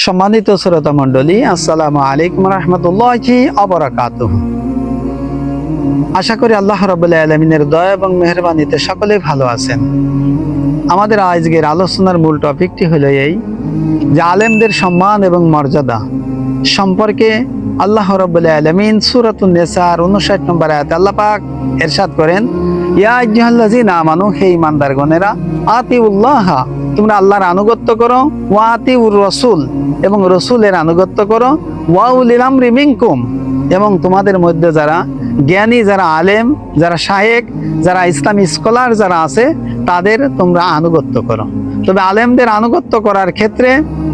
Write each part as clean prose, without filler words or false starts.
সম্মানিত শ্রোতা মণ্ডলী, আসসালামু আলাইকুম রহমতুল্লাহি ওয়া বারাকাতুহু। আশা করি আল্লাহ রাব্বুল আলামিনের দয়া এবং মেহেরবানিতে সকলেই ভালো আছেন। আমাদের আজকের আলোচনার মূল টপিকটি হলো এই যে আলেমদের সম্মান এবং মর্যাদা সম্পর্কে আল্লাহ রাব্বুল আলামিন সূরাতুন নিসার 59 নম্বর আয়াতে আল্লাহ পাক ইরশাদ করেন, ইয়া আইয়ুহাল্লাযীনা আমানু, হে ঈমানদারগণেরা, আতিউল্লাহ, তোমরা আল্লাহর আনুগত্য করো, ওয়া আতিউর রাসূল, এবং রাসূলের আনুগত্য করো, ওয়া উলিল আমরি মিনকুম, এবং তোমাদের মধ্যে যারা জ্ঞানী, যারা আলেম, যারা শায়েখ, যারা ইসলামী স্কলার যারা আছে তাদের তোমরা আনুগত্য করো। তবে আলেমদের আনুগত্য করার ক্ষেত্রে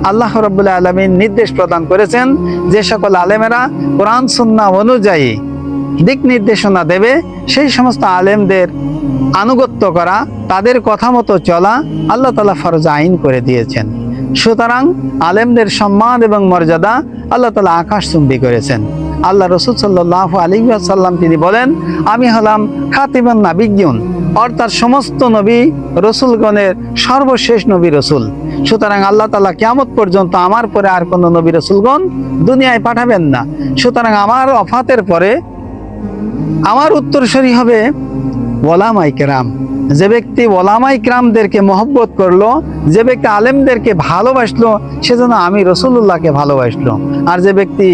আল্লাহ রাব্বুল আলামিন নির্দেশ প্রদান করেছেন যে সকল আলেমেরা কোরআন সুন্নাহ অনুযায়ী দিক নির্দেশনা দেবে সেই সমস্ত আলেমদের আনুগত্য করা, তাদের কথা মতো চলা আল্লাহ তাআলা ফরজ আইন করে দিয়েছেন। সুতরাং আলেমদের সম্মান এবং মর্যাদা আল্লাহ তাআলা আকাশচুম্বী করেছেন। আল্লাহ রাসূল সাল্লাল্লাহু আলাইহি ওয়াসাল্লাম তিনি বলেন, আমি হলাম খাতিমুন নাবিয়্যিন, অর্থাৎ সমস্ত নবী রসুলগণের সর্বশেষ নবী রসুল। সুতরাং আল্লাহ তাআলা কিয়ামত পর্যন্ত আমার পরে আর কোনো নবী রসুলগণ দুনিয়ায় পাঠাবেন না। সুতরাং আমার ওফাতের পরে আমার উত্তরসূরি হবে ওলামায়ে কেরাম। যে ব্যক্তি ওলামায়ে কেরামদেরকে মহব্বত করলো, যে ব্যক্তি আলেমদেরকে ভালোবাসলো, সেজন্য আমি রসুলুল্লাহকে ভালোবাসলো। আর যে ব্যক্তি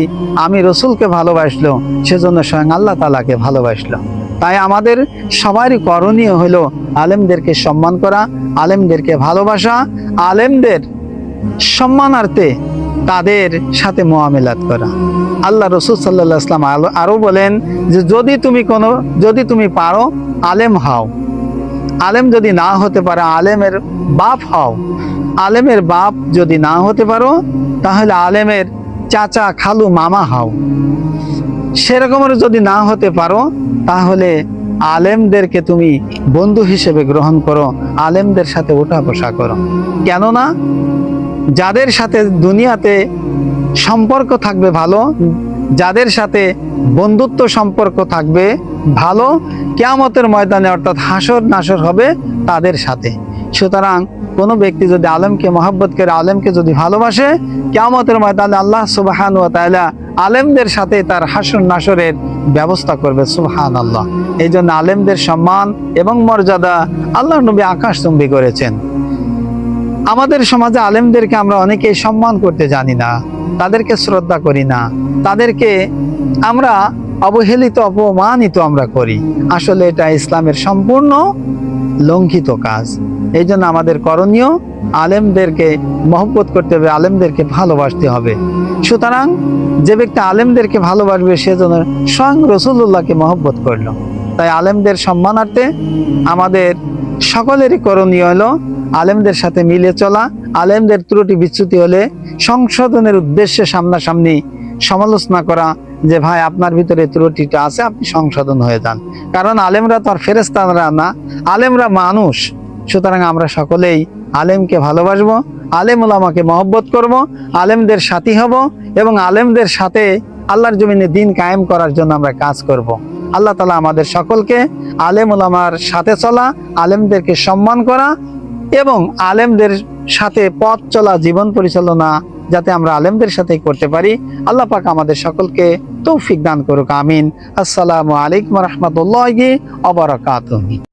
আমি রসুলকে ভালোবাসলো, সেজন্য স্বয়ং আল্লাহ তাআলাকে ভালোবাসলো। তাই আমাদের সবারই করণীয় হলো আলেমদেরকে সম্মান করা, আলেমদেরকে ভালোবাসা, আলেমদের সম্মানার্থে তাদের সাথে মুআমেলাত করা। আল্লাহ রাসূল সাল্লাল্লাহু আলাইহি ওয়াসাল্লাম আরো বলেন যে যদি তুমি পারো আলেম হও, আলেম যদি না হতে পারে আলেমের বাপ হও, আলেমের বাপ যদি না হতে পারো তাহলে আলেমের চাচা, খালু, মামা হও। সেরকমের যদি না হতে পারো তাহলে আলেমদেরকে তুমি বন্ধু হিসেবে গ্রহণ করো, আলেমদের সাথে ওঠা বসা করো। কেননা যাদের সাথে দুনিয়াতে সম্পর্ক থাকবে ভালো, যাদের সাথে বন্ধুত্ব সম্পর্ক থাকবে ভালো, কিয়ামতের ময়দানে অর্থাৎ হাসর নাসর হবে তাদের সাথে। সুতরাং কোনো ব্যক্তি যদি আলেমকে মহব্বত করে, আলেমকে যদি ভালোবাসে, কিয়ামতের ময়দানে আল্লাহ সুবহানাহু ওয়া তাআলা আলেমদের সাথে তার হাসর নাসরের ব্যবস্থা করবে। সুবহানাল্লাহ। এই জন্য আলেমদের সম্মান এবং মর্যাদা আল্লাহ নবী আকাশচুম্বী করেছেন। আমাদের সমাজে আলেমদেরকে আমরা অনেকেই সম্মান করতে জানি না, তাদেরকে শ্রদ্ধা করি না, তাদেরকে আমরা অবহেলিত, অপমানিত আমরা করি। আসলে এটা ইসলামের সম্পূর্ণ লঙ্ঘিত কাজ। এই জন্য আমাদের করণীয় আলেমদেরকে মহব্বত করতে হবে, আলেমদেরকে ভালোবাসতে হবে। সুতরাং যে ব্যক্তি আলেমদেরকে ভালোবাসবে সেজন্য স্বয়ং রাসূলুল্লাহকে মহব্বত করলো। তাই আলেমদের সম্মানার্থে আমাদের সকলেরই করণীয় হলো আলেমদের সাথে মিলে চলা, আলেমদের ত্রুটি বিচ্যুতি হলে সংশোধনের উদ্দেশ্যে সামনাসামনি সমালোচনা করা যে ভাই আপনার ভিতরে ত্রুটিটা আছে, আপনি সংশোধন হয়ে যান। কারণ আলেমরা তো আর ফেরেশতারা না, আলেমরা মানুষ। সুতরাং আমরা সকলেই আলেমকে ভালোবাসবো, আলেম ওলামাকে মহব্বত করব, আলেমদের সাথী হব এবং আলেমদের সাথে আল্লাহর জমিনে দিন কায়েম করার জন্য আমরা কাজ করব। আল্লাহ তাআলা আমাদের সকলকে আলেম ওলামার সাথে চলা, আলেমদেরকে সম্মান করা এবং আলেমদের সাথে পথ চলা, জীবন পরিচালনা যাতে আমরা আলেমদের সাথেই করতে পারি, আল্লাহ পাক আমাদের সকলকে তৌফিক দান করুক। আমিন। আসসালামু আলাইকুম রহমতুল্লাহি ওয়া বারাকাতুহু।